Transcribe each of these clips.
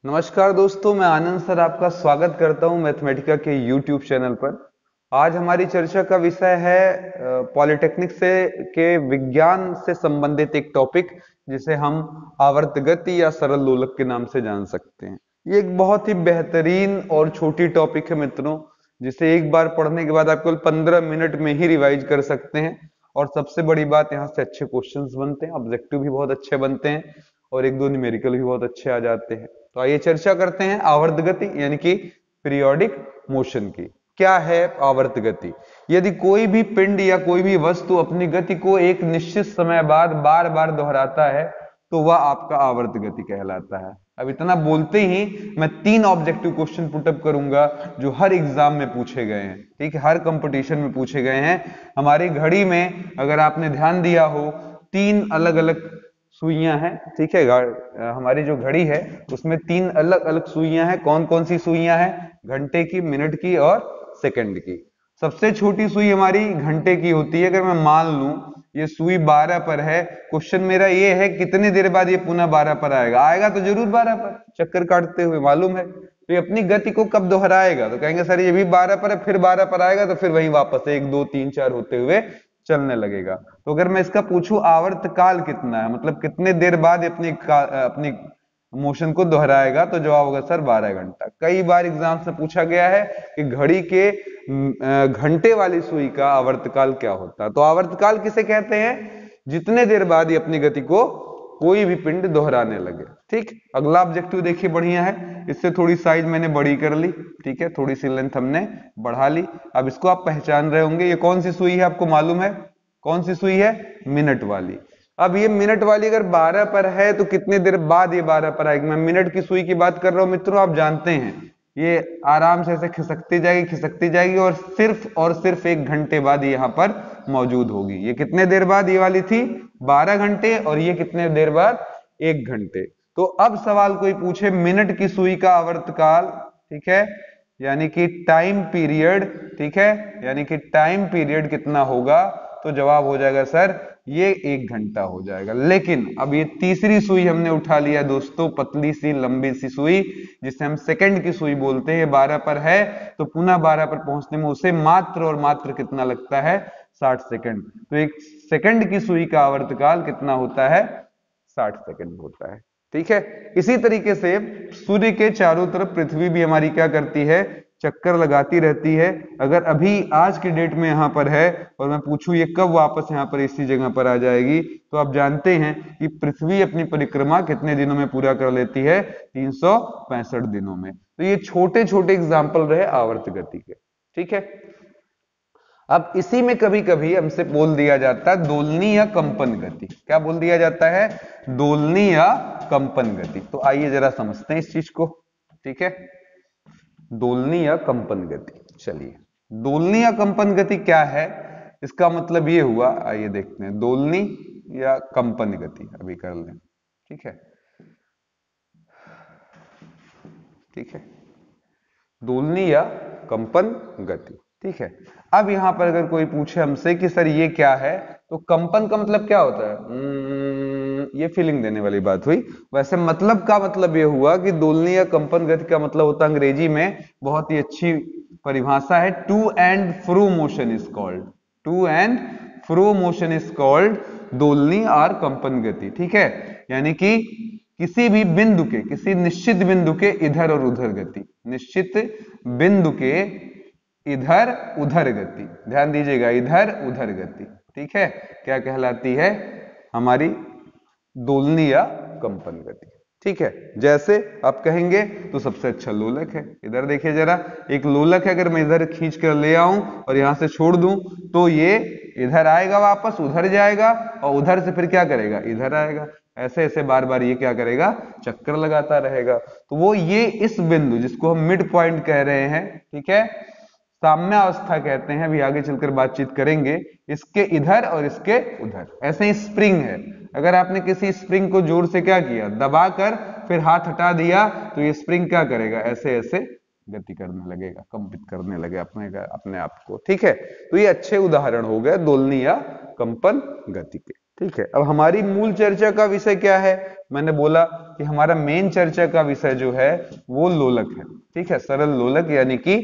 नमस्कार दोस्तों, मैं आनंद सर आपका स्वागत करता हूं मैथमेटिका के YouTube चैनल पर। आज हमारी चर्चा का विषय है पॉलिटेक्निक से के विज्ञान से संबंधित एक टॉपिक, जिसे हम आवर्त गति या सरल लोलक के नाम से जान सकते हैं। ये एक बहुत ही बेहतरीन और छोटी टॉपिक है मित्रों, जिसे एक बार पढ़ने के बाद आप केवल 15 मिनट में ही रिवाइज कर सकते हैं। और सबसे बड़ी बात, यहाँ से अच्छे क्वेश्चंस बनते हैं, ऑब्जेक्टिव भी बहुत अच्छे बनते हैं और एक दो न्यूमेरिकल भी बहुत अच्छे आ जाते हैं। तो आइए चर्चा करते हैं आवर्त गति यानी कि पीरियोडिक मोशन की। क्या है आवर्त गति? यदि कोई भी पिंड या कोई भी वस्तु अपनी गति को एक निश्चित समय बाद बार बार दोहराता है तो वह आपका आवर्त गति कहलाता है। अब इतना बोलते ही मैं 3 ऑब्जेक्टिव क्वेश्चन पुटअप करूंगा जो हर एग्जाम में पूछे गए हैं, ठीक है, हर कंपटीशन में पूछे गए हैं। हमारी घड़ी में अगर आपने ध्यान दिया हो, 3 अलग अलग सुइयां हैं, ठीक है। हमारी जो घड़ी है उसमें 3 अलग अलग सुइयां हैं। कौन कौन सी सुइयां हैं? घंटे की, मिनट की और सेकंड की। सबसे छोटी सुई हमारी घंटे की होती है। अगर मैं मान लूं ये सुई 12 पर है, क्वेश्चन मेरा ये है कितनी देर बाद ये पुनः 12 पर आएगा? आएगा तो जरूर 12 पर, चक्कर काटते हुए, मालूम है। तो ये अपनी गति को कब दोहराएगा? तो कहेंगे सर ये भी 12 पर है, फिर 12 पर आएगा, तो फिर वहीं वापस 1 2 3 4 होते हुए चलने लगेगा। तो अगर मैं इसका पूछूं आवर्त काल कितना है, मतलब कितने देर बाद अपनी मोशन को दोहराएगा, तो जवाब होगा सर 12 घंटा। कई बार एग्जाम से पूछा गया है कि घड़ी के घंटे वाली सुई का आवर्तकाल क्या होता है। तो आवर्तकाल किसे कहते हैं? जितने देर बाद ये अपनी गति को कोई भी पिंड दोहराने लगे। ठीक, अगला ऑब्जेक्टिव देखिए, बढ़िया है। इससे थोड़ी साइज मैंने बड़ी कर ली, ठीक है, थोड़ी सी लेंथ हमने बढ़ा ली। अब इसको आप पहचान रहे होंगे, ये कौन सी सुई है? आपको मालूम है कौन सी सुई है? मिनट वाली। अब ये मिनट वाली अगर 12 पर है तो कितने देर बाद ये 12 पर आएगी? मैं मिनट की सुई की बात कर रहा हूं मित्रों। आप जानते हैं ये आराम से ऐसे खिसकती जाएगी और सिर्फ 1 घंटे बाद यहाँ पर मौजूद होगी। ये कितने देर बाद ये वाली थी? 12 घंटे। और ये कितने देर बाद? 1 घंटे। तो अब सवाल कोई पूछे मिनट की सुई का आवर्तकाल, ठीक है, यानी कि टाइम पीरियड, ठीक है, यानी कि टाइम पीरियड कितना होगा, तो जवाब हो जाएगा सर ये 1 घंटा हो जाएगा। लेकिन अब ये तीसरी सुई हमने उठा लिया दोस्तों, पतली सी लंबी सी सुई, जिसे हम सेकंड की सुई बोलते हैं। 12 पर है तो पुनः 12 पर पहुंचने में उसे मात्र और मात्र कितना लगता है? 60 सेकंड। तो 1 सेकंड की सुई का आवर्तकाल कितना होता है? 60 सेकंड होता है। ठीक है, इसी तरीके से सूर्य के चारों तरफ पृथ्वी भी हमारी क्या करती है? चक्कर लगाती रहती है। अगर अभी आज के डेट में यहां पर है और मैं पूछूं ये कब वापस यहां पर इसी जगह पर आ जाएगी, तो आप जानते हैं कि पृथ्वी अपनी परिक्रमा कितने दिनों में पूरा कर लेती है? 365 दिनों में। तो ये छोटे छोटे एग्जाम्पल रहे आवर्त गति के, ठीक है। अब इसी में कभी कभी हमसे बोल दिया जाता है दोलनी या कंपन गति। क्या बोल दिया जाता है? दोलनी या कंपन गति। तो आइए जरा समझते हैं इस चीज को, ठीक है। दोलनी या कंपन गति, चलिए दोलनी या कंपन गति क्या है, इसका मतलब ये हुआ। आइए देखते हैं, दोलनी या कंपन गति अभी कर लें, ठीक है, ठीक है, दोलनी या कंपन गति, ठीक है। अब यहां पर अगर कोई पूछे हमसे कि सर ये क्या है, तो कंपन का मतलब क्या होता है? ये फीलिंग देने वाली बात हुई। वैसे मतलब का मतलब ये हुआ कि दोलनी या कंपन गति का मतलब होता है, अंग्रेजी में बहुत ही अच्छी परिभाषा है, to and fro motion is called, to and fro motion is called दोलनी और कंपन गति, ठीक है। यानी कि किसी भी बिंदु के, किसी निश्चित बिंदु के इधर और उधर गति, निश्चित बिंदु के इधर उधर गति, ध्यान दीजिएगा, इधर उधर गति, ठीक है, क्या कहलाती है? हमारी दोलनी या कंपन गति, ठीक है। जैसे आप कहेंगे तो सबसे अच्छा लोलक है। इधर देखिए जरा, एक लोलक है, अगर मैं इधर खींच कर ले आऊं और यहां से छोड़ दूं तो ये इधर आएगा, वापस उधर जाएगा और उधर से फिर क्या करेगा? इधर आएगा। ऐसे ऐसे बार बार ये क्या करेगा? चक्कर लगाता रहेगा। तो वो ये इस बिंदु जिसको हम मिड पॉइंट कह रहे हैं, ठीक है, साम्यावस्था कहते हैं, अभी आगे चलकर बातचीत करेंगे, इसके इधर और इसके उधर। ऐसे ही स्प्रिंग है, अगर आपने किसी स्प्रिंग को जोर से क्या किया? दबाकर फिर हाथ हटा दिया, तो ये स्प्रिंग क्या करेगा? ऐसे ऐसे गति करने लगेगा, कंपित करने लगे अपने आप को, ठीक है। तो ये अच्छे उदाहरण हो गए दोलनी या कंपन गति के, ठीक है, अब हमारी मूल चर्चा का विषय क्या है? मैंने बोला कि हमारा मेन चर्चा का विषय जो है वो लोलक है। ठीक है, सरल लोलक यानी कि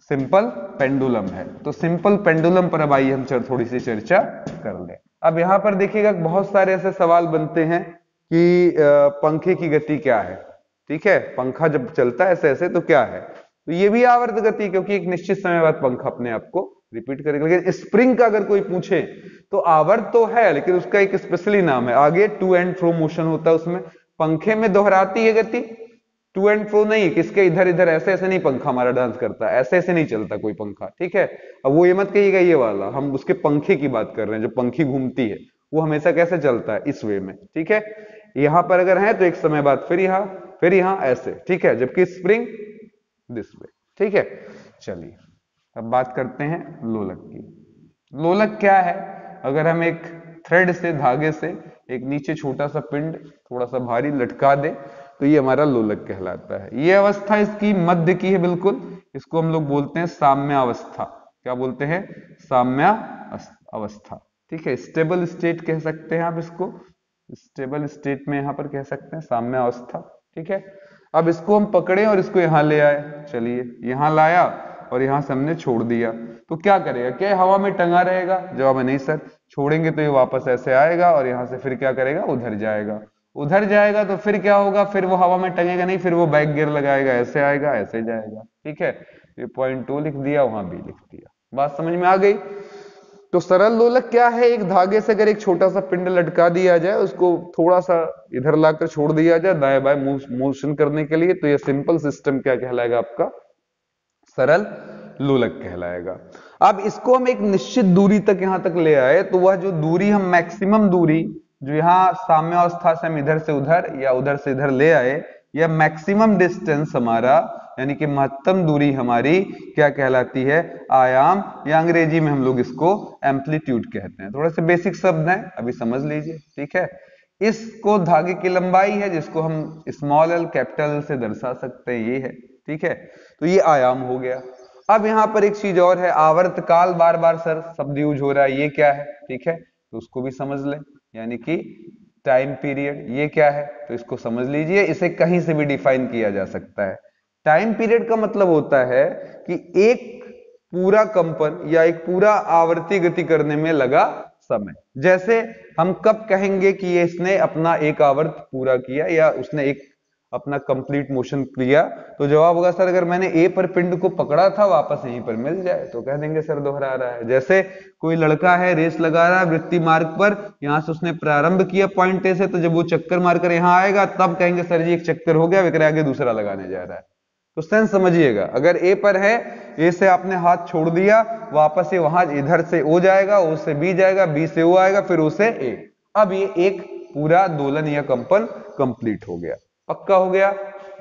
सिंपल पेंडुलम है। तो सिंपल पेंडुलम पर अब आइए हम थोड़ी सी चर्चा कर लें। अब यहां पर देखिएगा बहुत सारे ऐसे सवाल बनते हैं कि पंखे की गति क्या है। ठीक है, पंखा जब चलता है ऐसे ऐसे तो क्या है? तो ये भी आवर्त गति, क्योंकि एक निश्चित समय बाद पंखा अपने आप को रिपीट करेगा। लेकिन स्प्रिंग का अगर कोई पूछे तो आवर्त तो है, लेकिन उसका एक स्पेशली नाम है, आगे टू एंड फ्रो मोशन होता है उसमें। पंखे में दोहराती है गति, टू एंड फ्रो नहीं, किसके इधर इधर ऐसे ऐसे नहीं पंखा हमारा डांस करता, ऐसे ऐसे नहीं चलता कोई पंखा। ठीक है, अब वो ये मत कहिएगा ये वाला, हम उसके पंखे की बात कर रहे हैं, जो पंखी घूमती है वो हमेशा कैसे चलता है? इस वे में। ठीक है, यहां पर अगर है तो एक समय बाद फिर यहां ऐसे। ठीक है, जबकि स्प्रिंग दिस वे। ठीक है, चलिए अब बात करते हैं लोलक की। लोलक क्या है? अगर हम एक थ्रेड से, धागे से एक नीचे छोटा सा पिंड थोड़ा सा भारी लटका दे तो ये हमारा लोलक कहलाता है। ये अवस्था इसकी मध्य की है बिल्कुल, इसको हम लोग बोलते हैं साम्यावस्था। क्या बोलते हैं? साम्या अवस्था। ठीक है, स्टेबल स्टेट कह सकते हैं आप इसको, स्टेबल स्टेट में यहां पर कह सकते हैं साम्यावस्था। ठीक है, अब इसको हम पकड़े और इसको यहां ले आए। चलिए, यहां लाया और यहां से हमने छोड़ दिया तो क्या करेगा? क्या हवा में टंगा रहेगा? जवाब है नहीं सर, छोड़ेंगे तो ये वापस ऐसे आएगा और यहां से फिर क्या करेगा? उधर जाएगा। उधर जाएगा तो फिर क्या होगा? फिर वो हवा में टंगेगा नहीं, फिर वो बैक गियर लगाएगा, ऐसे आएगा ऐसे जाएगा। ठीक है, ये पॉइंट 2 लिख दिया, वहां भी लिख दिया। बात समझ में आ गई? तो सरल लोलक क्या है? एक धागे से अगर एक छोटा सा पिंड लटका दिया जाए, उसको थोड़ा सा इधर लाकर छोड़ दिया जाए दाएं बाएं मोशन करने के लिए, तो ये सिंपल सिस्टम क्या कहलाएगा? आपका सरल लोलक कहलाएगा। अब इसको हम एक निश्चित दूरी तक यहां तक ले आए तो वह जो दूरी हम मैक्सिमम दूरी जो यहां साम्यावस्था से हम इधर से उधर या उधर से इधर ले आए, यह मैक्सिमम डिस्टेंस हमारा यानी कि महत्तम दूरी हमारी क्या कहलाती है? आयाम, या अंग्रेजी में हम लोग इसको एम्पलीट्यूड कहते हैं। थोड़े से बेसिक शब्द हैं, अभी समझ लीजिए। ठीक है, इसको धागे की लंबाई है जिसको हम स्मॉल एल कैपिटल एल से दर्शा सकते हैं, ये है। ठीक है, तो ये आयाम हो गया। अब यहां पर एक चीज और है, आवर्तकाल। बार बार सर शब्द यूज हो रहा है, ये क्या है? ठीक है, तो उसको भी समझ लें, यानी कि टाइम पीरियड। ये क्या है? तो इसको समझ लीजिए, इसे कहीं से भी डिफाइन किया जा सकता है। टाइम पीरियड का मतलब होता है कि एक पूरा कंपन या एक पूरा आवर्ती गति करने में लगा समय। जैसे हम कब कहेंगे कि ये इसने अपना एक आवर्त पूरा किया या उसने एक अपना कंप्लीट मोशन किया? तो जवाब होगा सर, अगर मैंने ए पर पिंड को पकड़ा था वापस यहीं पर मिल जाए तो कह देंगे सर दोहरा रहा है। जैसे कोई लड़का है, रेस लगा रहा है वृत्ति मार्ग पर, यहां से उसने प्रारंभ किया पॉइंट ए से, तो जब वो चक्कर मारकर यहां आएगा तब कहेंगे सर जी एक चक्कर हो गया, विक्रय आगे दूसरा लगाने जा रहा है। तो सेंस समझिएगा, अगर ए पर है, ए से आपने हाथ छोड़ दिया, वापस ये वहां इधर से ओ जाएगा, ओ से बी जाएगा, बी से ओ आएगा, फिर ओ से ए। अब ये एक पूरा दोलन या कंपन कंप्लीट हो गया। पक्का हो गया?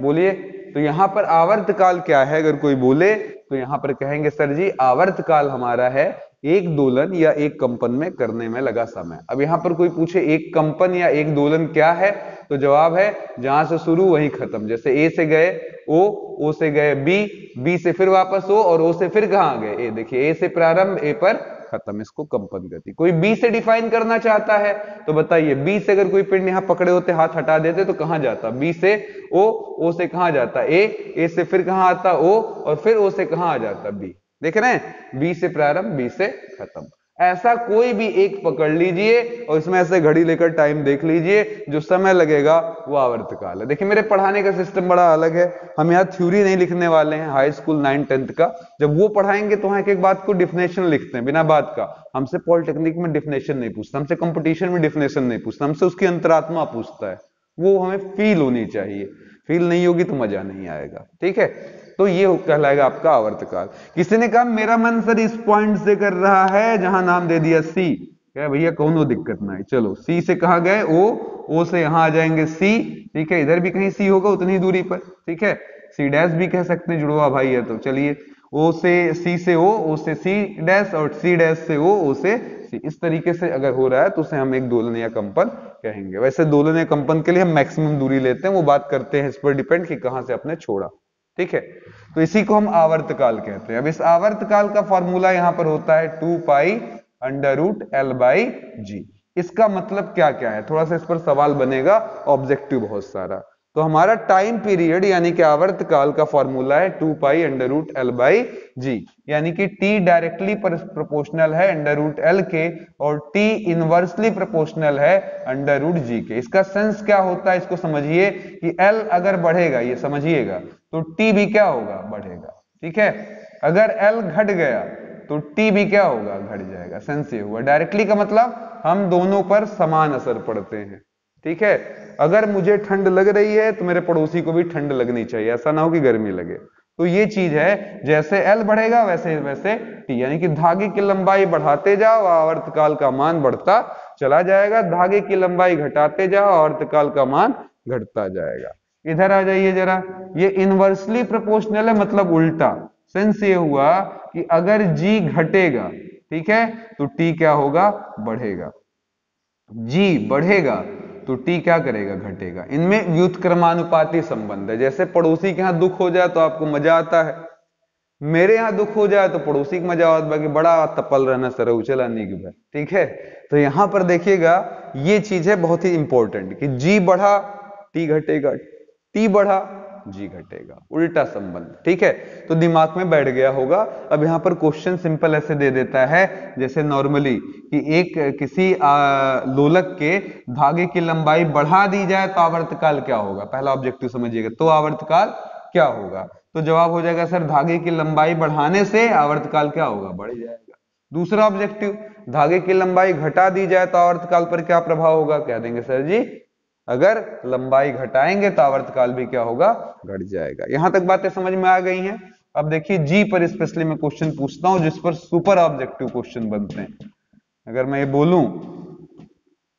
बोलिए। तो यहां पर आवर्त काल क्या है? अगर कोई बोले तो यहां पर कहेंगे सर जी आवर्त काल हमारा है एक दोलन या एक कंपन में करने में लगा समय। अब यहां पर कोई पूछे एक कंपन या एक दोलन क्या है, तो जवाब है जहां से शुरू वहीं खत्म। जैसे ए से गए ओ से गए बी, बी से फिर वापस ओ, और ओ से फिर कहां गए? ए। देखिए, ए से प्रारंभ, ए पर खत्म, इसको कंपन गति। कोई बी से डिफाइन करना चाहता है तो बताइए, बी से अगर कोई पिंड यहां पकड़े होते, हाथ हटा देते तो कहां जाता? बी से ओ से कहां जाता? ए से फिर कहां आता? ओ, और फिर ओ से कहां आ जाता? बी। देख रहे हैं, बी से प्रारंभ, बी से खत्म। ऐसा कोई भी एक पकड़ लीजिए और इसमें ऐसे घड़ी लेकर टाइम देख लीजिए, जो समय लगेगा वो आवर्तकाल है। देखिए, मेरे पढ़ाने का सिस्टम बड़ा अलग है। हम यहाँ थ्योरी नहीं लिखने वाले हैं हाई स्कूल 9 10th का। जब वो पढ़ाएंगे तो वहां एक एक बात को डिफिनेशन लिखते हैं बिना बात का। हमसे पॉलिटेक्निक में डिफिनेशन नहीं पूछता, हमसे कंपटीशन में डिफिनेशन नहीं पूछता, हमसे उसकी अंतरात्मा पूछता है। वो हमें फील होनी चाहिए, फील नहीं होगी तो मजा नहीं आएगा। ठीक है, तो ये कहलाएगा आपका आवर्तकाल। किसी ने कहा मेरा मन सर इस पॉइंट से कर रहा है, जहां नाम दे दिया सी। क्या भैया, कौनो दिक्कत ना है, चलो सी से कहा गए ओ से यहां आ जाएंगे सी। ठीक है, इधर भी कहीं सी होगा उतनी दूरी पर। ठीक है, सी डैश भी कह सकते हैं, जुड़वा भाई है तो। चलिए, ओ से सी से ओ से सी डैश, और सी डैश से ओ से सी। इस तरीके से अगर हो रहा है तो उसे हम एक दोलन या कंपन कहेंगे। वैसे दोलन या कंपन के लिए हम मैक्सिमम दूरी लेते हैं, वो बात करते हैं इस पर डिपेंड कि कहां से आपने छोड़ा। ठीक है, तो इसी को हम आवर्तकाल कहते हैं। अब इस आवर्तकाल का फॉर्मूला यहां पर होता है 2 pi under root L by G. इसका मतलब क्या क्या है, थोड़ा सा इस पर सवाल बनेगा, ऑब्जेक्टिव बहुत सारा। तो हमारा टाइम पीरियड यानी कि आवर्तकाल का फॉर्मूला है 2 pi under root L by G, यानी कि t डायरेक्टली प्रोपोर्शनल है अंडर रूट एल के और t इनवर्सली प्रोपोर्शनल है अंडर रूट जी के। इसका सेंस क्या होता है, इसको समझिए कि l अगर बढ़ेगा, ये समझिएगा, तो t भी क्या होगा, बढ़ेगा। ठीक है, अगर l घट गया तो t भी क्या होगा, घट जाएगा। सेंस ये हुआ। डायरेक्टली का मतलब हम दोनों पर समान असर पड़ते हैं। ठीक है, अगर मुझे ठंड लग रही है तो मेरे पड़ोसी को भी ठंड लगनी चाहिए, ऐसा ना हो कि गर्मी लगे। तो ये चीज है, जैसे एल बढ़ेगा वैसे वैसे टी, यानी कि धागे की लंबाई बढ़ाते जाओ, आवर्तकाल का मान बढ़ता चला जाएगा, धागे की लंबाई घटाते जाओ, आवर्तकाल का मान घटता जाएगा। इधर आ जाइए जरा, ये इनवर्सली प्रोपोर्शनल है, मतलब उल्टा। सेंस ये हुआ कि अगर जी घटेगा, ठीक है, तो टी क्या होगा, बढ़ेगा। जी बढ़ेगा तो टी क्या करेगा, घटेगा। इनमें व्युत्क्रमानुपाती संबंध है। जैसे पड़ोसी के यहाँ दुख हो जाए तो आपको मजा आता है, मेरे यहाँ दुख हो जाए तो पड़ोसी को मजा आता है कि बड़ा तपल रहना सर उचला नहीं की भाई। ठीक है, तो यहां पर देखिएगा ये चीज है बहुत ही इंपॉर्टेंट कि जी बढ़ा टी घटेगा, टी बढ़ा जी घटेगा, उल्टा संबंध। ठीक है, तो दिमाग में बैठ गया होगा। अब यहाँ पर क्वेश्चन सिंपल ऐसे दे देता है जैसे नॉर्मली कि एक किसी लोलक के धागे की लंबाई बढ़ा दी जाए तो आवर्तकाल क्या होगा। पहला ऑब्जेक्टिव समझिएगा, तो आवर्तकाल क्या होगा, तो जवाब हो जाएगा सर धागे की लंबाई बढ़ाने से आवर्तकाल क्या होगा, बढ़ जाएगा। दूसरा ऑब्जेक्टिव, धागे की लंबाई घटा दी जाए तो आवर्तकाल पर क्या प्रभाव होगा, कह देंगे सर जी अगर लंबाई घटाएंगे तो आवर्तकाल भी क्या होगा, घट जाएगा। यहां तक बातें समझ में आ गई हैं। अब देखिए जी पर स्पेशली मैं क्वेश्चन पूछता हूं जिस पर सुपर ऑब्जेक्टिव क्वेश्चन बनते हैं। अगर मैं ये बोलूं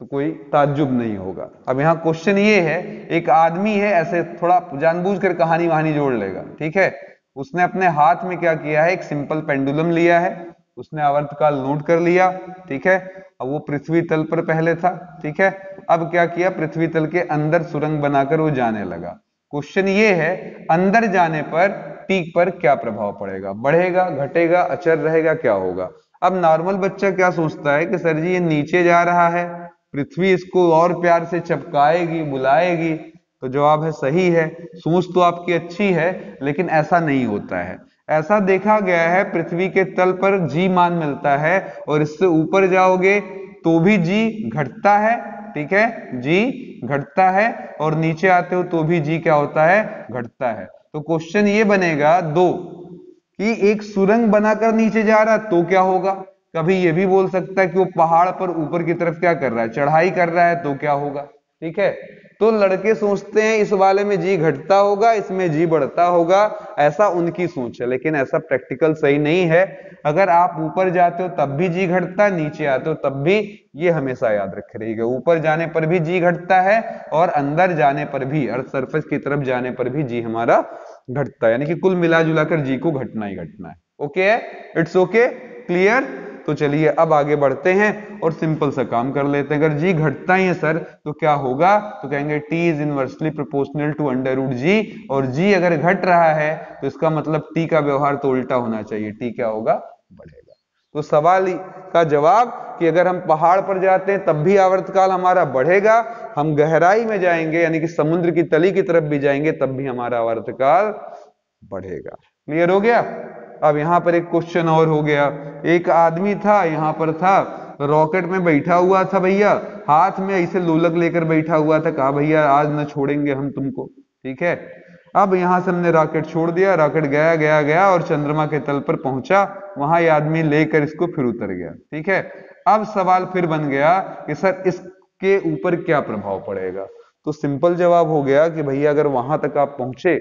तो कोई ताज्जुब नहीं होगा। अब यहाँ क्वेश्चन ये है, एक आदमी है, ऐसे थोड़ा जानबूझकर कहानी वहानी जोड़ लेगा। ठीक है, उसने अपने हाथ में क्या किया है, एक सिंपल पेंडुलम लिया है, उसने आवर्तकाल नोट कर लिया। ठीक है, अब वो पृथ्वी तल पर पहले था। ठीक है, अब क्या किया, पृथ्वी तल के अंदर सुरंग बनाकर वो जाने लगा। क्वेश्चन ये है, अंदर जाने पर टी पर क्या प्रभाव पड़ेगा, बढ़ेगा, घटेगा, अचर रहेगा, क्या होगा। अब नॉर्मल बच्चा क्या सोचता है कि सर जी ये नीचे जा रहा है, पृथ्वी इसको और प्यार से चपकाएगी, बुलाएगी। तो जवाब है सही है, सोच तो आपकी अच्छी है, लेकिन ऐसा नहीं होता है। ऐसा देखा गया है पृथ्वी के तल पर जी मान मिलता है और इससे ऊपर जाओगे तो भी जी घटता है। ठीक है, जी घटता है और नीचे आते हो तो भी जी क्या होता है, घटता है। तो क्वेश्चन ये बनेगा दो कि एक सुरंग बनाकर नीचे जा रहा तो क्या होगा। कभी ये भी बोल सकता है कि वो पहाड़ पर ऊपर की तरफ क्या कर रहा है, चढ़ाई कर रहा है, तो क्या होगा। ठीक है, तो लड़के सोचते हैं इस वाले में जी घटता होगा, इसमें जी बढ़ता होगा, ऐसा उनकी सोच है, लेकिन ऐसा प्रैक्टिकल सही नहीं है। अगर आप ऊपर जाते हो तब भी जी घटता, नीचे आते हो तब भी, ये हमेशा याद रखे रहिएगा, ऊपर जाने पर भी जी घटता है और अंदर जाने पर भी, अर्थ सरफेस की तरफ जाने पर भी जी हमारा घटता है, यानी कि कुल मिला जुलाकर जी को घटना ही घटना है। ओके है, इट्स ओके, क्लियर। तो चलिए अब आगे बढ़ते हैं और सिंपल सा काम कर लेते हैं। अगर जी घटता ही है सर तो क्या होगा, तो कहेंगे t is inversely proportional to under root G, और g अगर घट रहा है तो इसका मतलब t का व्यवहार तो उल्टा होना चाहिए, t क्या होगा, बढ़ेगा। तो सवाल का जवाब कि अगर हम पहाड़ पर जाते हैं तब भी आवर्तकाल हमारा बढ़ेगा, हम गहराई में जाएंगे यानी कि समुद्र की तली की तरफ भी जाएंगे तब भी हमारा आवर्तकाल बढ़ेगा। क्लियर हो गया। अब यहां पर एक क्वेश्चन और हो गया, एक आदमी था, यहां पर था, रॉकेट में बैठा हुआ था भैया, हाथ में ऐसे लोलक लेकर बैठा हुआ था, कहा भैया आज न छोड़ेंगे हम तुमको। ठीक है, अब यहां से हमने रॉकेट छोड़ दिया, रॉकेट गया गया गया और चंद्रमा के तल पर पहुंचा, वहां ये आदमी लेकर इसको फिर उतर गया। ठीक है, अब सवाल फिर बन गया कि सर इसके ऊपर क्या प्रभाव पड़ेगा। तो सिंपल जवाब हो गया कि भैया अगर वहां तक आप पहुंचे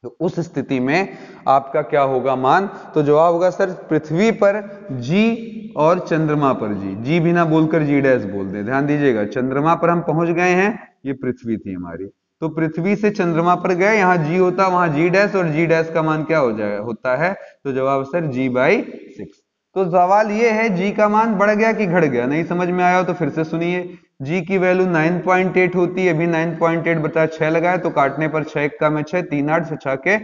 तो उस स्थिति में आपका क्या होगा मान, तो जवाब होगा सर पृथ्वी पर जी और चंद्रमा पर जी, जी भी ना बोलकर जी डैश बोल दे। ध्यान दीजिएगा, चंद्रमा पर हम पहुंच गए हैं, ये पृथ्वी थी हमारी, तो पृथ्वी से चंद्रमा पर गए, यहाँ जी होता वहां जी डैश, और जी डैश का मान क्या हो जाएगा, होता है, तो जवाब सर जी बाई 6। तो सवाल ये है जी का मान बढ़ गया कि घट गया, नहीं समझ में आया हो तो फिर से सुनिए। जी की वैल्यू 9.8 होती है, अभी 9.8 बता 6 लगाए तो काटने पर 6 का में 6, 3 8 6 के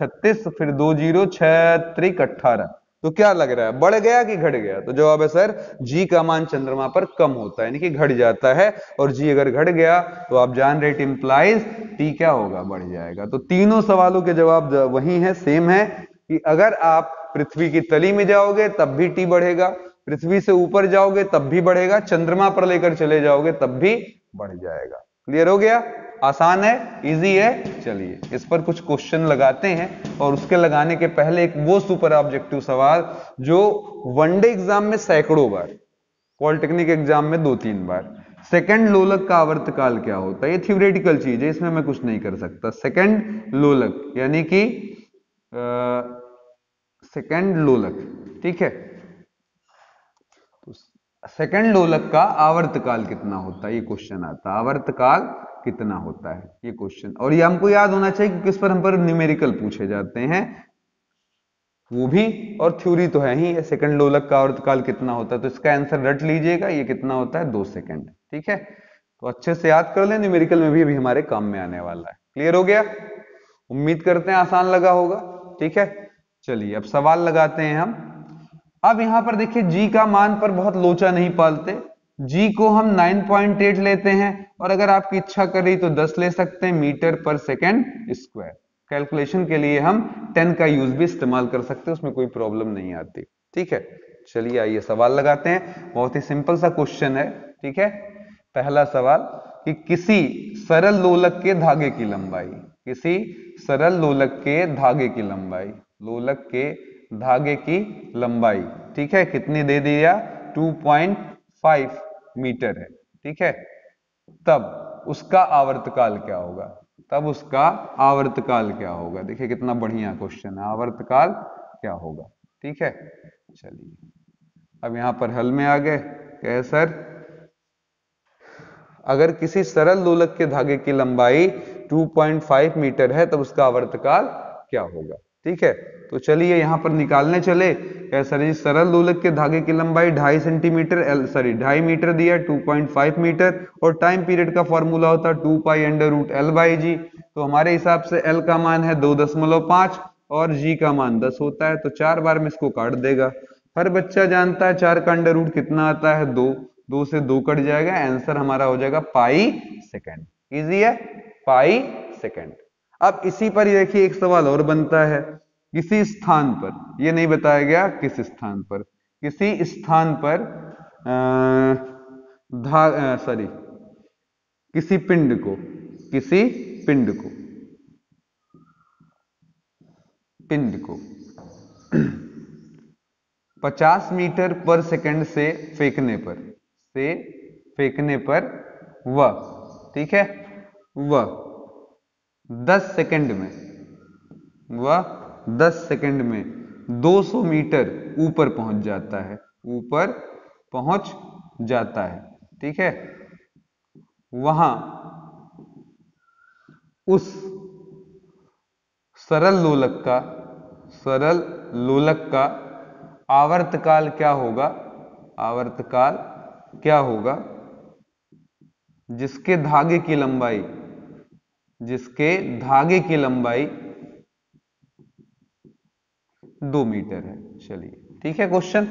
36, फिर 2 0 6 3 18, तो क्या लग रहा है, बढ़ गया कि घट गया? तो जवाब है सर जी का मान चंद्रमा पर कम होता है, यानी कि घट जाता है। और जी अगर घट गया तो आप जान रहे, इट इंप्लाइज टी क्या होगा, बढ़ जाएगा। तो तीनों सवालों के जवाब वही है, सेम है, कि अगर आप पृथ्वी की तली में जाओगे तब भी टी बढ़ेगा, पृथ्वी से ऊपर जाओगे तब भी बढ़ेगा, चंद्रमा पर लेकर चले जाओगे तब भी बढ़ जाएगा। क्लियर हो गया? आसान है, इजी है। चलिए इस पर कुछ क्वेश्चन लगाते हैं, और उसके लगाने के पहले एक वो सुपर ऑब्जेक्टिव सवाल जो वनडे एग्जाम में सैकड़ों बार, पॉलिटेक्निक एग्जाम में 2-3 बार, सेकंड लोलक का आवर्तकाल क्या होता है? ये थ्योरेटिकल चीज है, इसमें मैं कुछ नहीं कर सकता। सेकंड लोलक यानी कि सेकंड लोलक, ठीक है। सेकंड लोलक का आवर्तकाल कितना होता है, ये क्वेश्चन आता है। आवर्तकाल कितना होता है, ये क्वेश्चन, और ये हमको याद होना चाहिए कि किस पर हम पर न्यूमेरिकल पूछे जाते हैं वो भी, और थ्योरी तो है ही है। सेकंड लोलक का आवर्तकाल कितना होता है, तो इसका आंसर रट लीजिएगा, ये कितना होता है, 2 सेकंड। ठीक है, तो अच्छे से याद कर लें, न्यूमेरिकल में भी अभी हमारे काम में आने वाला है। क्लियर हो गया? उम्मीद करते हैं आसान लगा होगा। ठीक है, चलिए अब सवाल लगाते हैं हम। अब यहां पर देखिए जी का मान पर बहुत लोचा नहीं पालते, जी को हम 9.8 लेते हैं, और अगर आपकी इच्छा करी तो 10 ले सकते हैं, मीटर पर सेकेंड स्क्वायर। कैलकुलेशन के लिए हम 10 का यूज भी इस्तेमाल कर सकते हैं, उसमें कोई प्रॉब्लम नहीं आती। ठीक है, चलिए आइए सवाल लगाते हैं। बहुत ही सिंपल सा क्वेश्चन है। ठीक है, पहला सवाल कि किसी सरल लोलक के धागे की लंबाई, किसी सरल लोलक के धागे की लंबाई, लोलक के धागे की लंबाई, ठीक है, कितनी दे दिया, 2.5 मीटर है। ठीक है, तब उसका आवर्तकाल क्या होगा, तब उसका आवर्तकाल क्या होगा। देखिए कितना बढ़िया क्वेश्चन है, आवर्तकाल क्या होगा। ठीक है, चलिए अब यहां पर हल में आ गए। कहे सर अगर किसी सरल लोलक के धागे की लंबाई 2.5 मीटर है तब उसका आवर्तकाल क्या होगा। ठीक है, तो चलिए यहां पर निकालने चले। सर जी सरल लोलक के धागे की लंबाई 2.5 सेंटीमीटर, 2.5 मीटर दिया, 2.5 मीटर, और टाइम पीरियड का फॉर्मूला होता है 2 pi under root L by G. तो हमारे हिसाब से एल का मान है 2.5 और जी का मान 10 होता है, तो 4 बार में इसको काट देगा। हर बच्चा जानता है 4 का अंडर रूट कितना आता है, 2, 2 से 2 कट जाएगा, आंसर हमारा हो जाएगा पाई सेकेंड। इजी है, पाई सेकेंड। अब इसी पर देखिए एक सवाल और बनता है, किसी स्थान पर, ये नहीं बताया गया किस स्थान पर, किसी स्थान पर सॉरी किसी पिंड को, किसी पिंड को, पिंड को 50 मीटर पर सेकंड से फेंकने पर वह, ठीक है, वह 10 सेकंड में, वह 10 सेकंड में 200 मीटर ऊपर पहुंच जाता है, ऊपर पहुंच जाता है। ठीक है, वहां उस सरल लोलक का आवर्तकाल क्या होगा, आवर्तकाल क्या होगा जिसके धागे की लंबाई, जिसके धागे की लंबाई 2 मीटर है। चलिए ठीक है क्वेश्चन।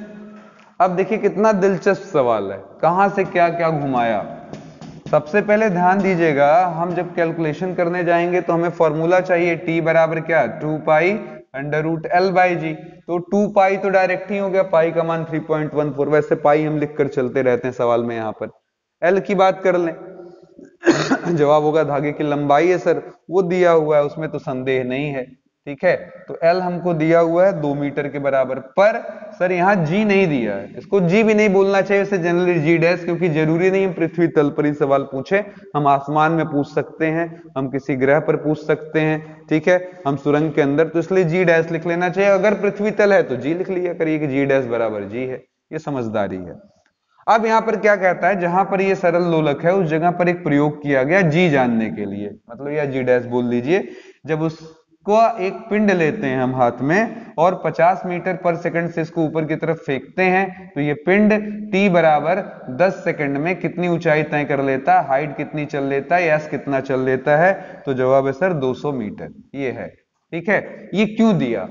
अब देखिए कितना दिलचस्प सवाल है, कहां से क्या क्या घुमाया। सबसे पहले ध्यान दीजिएगा, हम जब कैलकुलेशन करने जाएंगे तो हमें फॉर्मूला चाहिए, टी बराबर क्या, 2 pi under root L by G. तो 2 पाई तो डायरेक्ट ही हो गया, पाई का मान 3.14, वैसे पाई हम लिख कर चलते रहते हैं सवाल में। यहां पर एल की बात कर लें जवाब होगा धागे की लंबाई है सर, वो दिया हुआ है, उसमें तो संदेह नहीं है। ठीक है, तो एल हमको दिया हुआ है 2 मीटर के बराबर, पर सर यहाँ जी नहीं दिया है, इसको जी भी नहीं बोलना चाहिए, इसे जनरली जी डैश, क्योंकि जरूरी नहीं हम पृथ्वी तल पर ही सवाल पूछे, हम आसमान में पूछ सकते हैं, हम किसी ग्रह पर पूछ सकते हैं, ठीक है, हम सुरंग के अंदर, तो इसलिए जी डैश लिख लेना चाहिए। अगर पृथ्वी तल है तो जी लिख लिया करिए कि जी डैश बराबर जी है, ये समझदारी है। अब यहां पर क्या कहता है, जहां पर ये सरल लोलक है उस जगह पर एक प्रयोग किया गया जी जानने के लिए, मतलब या जी डैश बोल लीजिए। जब उसको एक पिंड लेते हैं हम हाथ में और 50 मीटर पर सेकंड से इसको ऊपर की तरफ फेंकते हैं, तो ये पिंड t बराबर 10 सेकंड में कितनी ऊंचाई तय कर लेता है, हाइट कितनी चल लेता है, एस कितना चल लेता है। तो जवाब है सर 200 मीटर, ये है। ठीक है, ये क्यों दिया,